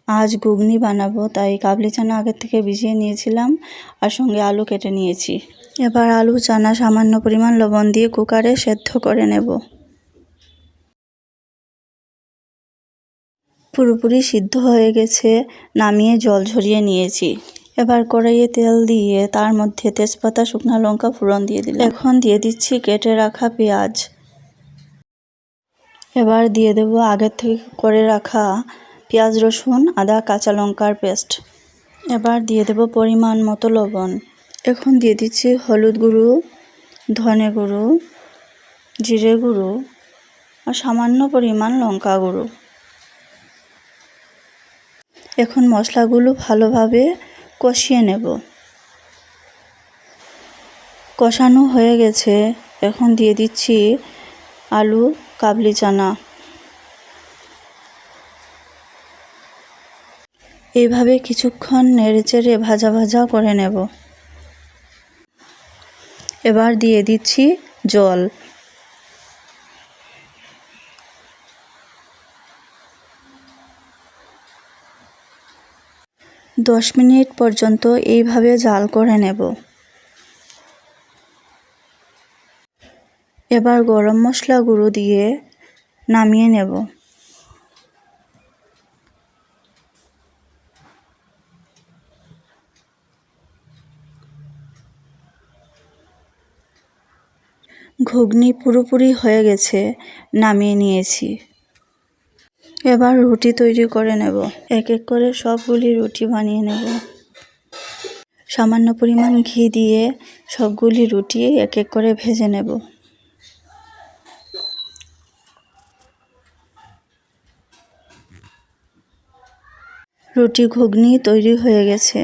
আজ ঘুগনি বানাবো, তাই কাবলি চানা আগের থেকে ভিজিয়ে নিয়েছিলাম আর সঙ্গে আলু কেটে নিয়েছি। এবার আলু চানা সামান্য পরিমাণ লবণ দিয়ে কুকারে সেদ্ধ করে নেব। পুরোপুরি সিদ্ধ হয়ে গেছে, নামিয়ে জল ঝরিয়ে নিয়েছি। এবার কড়াইয়ে তেল দিয়ে তার মধ্যে তেজপাতা, শুকনো লঙ্কা ফোড়ন দিয়ে দিলাম। এখন দিয়ে দিচ্ছি কেটে রাখা পেঁয়াজ। এবার দিয়ে দেব আগের থেকে করে রাখা পেঁয়াজ, রসুন, আদা, কাঁচা লঙ্কার পেস্ট। এবার দিয়ে দেব পরিমাণ মতো লবণ। এখন দিয়ে দিচ্ছি হলুদ গুঁড়ো, ধনে গুঁড়ো, জিরে গুঁড়ো আর সামান্য পরিমাণ লঙ্কা গুঁড়ো। এখন মশলাগুলো ভালোভাবে কষিয়ে নেব। কষানো হয়ে গেছে, এখন দিয়ে দিচ্ছি আলু, কাবলি চানা। এইভাবে কিছুক্ষণ নেড়েচেড়ে ভাজা ভাজা করে নেব। এবার দিয়ে দিচ্ছি জল। দশ মিনিট পর্যন্ত এইভাবে জাল করে নেব। এবার গরম মশলা গুঁড়ো দিয়ে নামিয়ে নেব। ঘুগনি পুরোপুরি হয়ে গেছে, নামিয়ে নিয়েছি। এবার রুটি তৈরি করে নেব। এক এক করে সবগুলি রুটি বানিয়ে নেব। সামান্য পরিমাণ ঘি দিয়ে সবগুলি রুটি এক এক করে ভেজে নেব। রুটি ঘুগনি তৈরি হয়ে গেছে।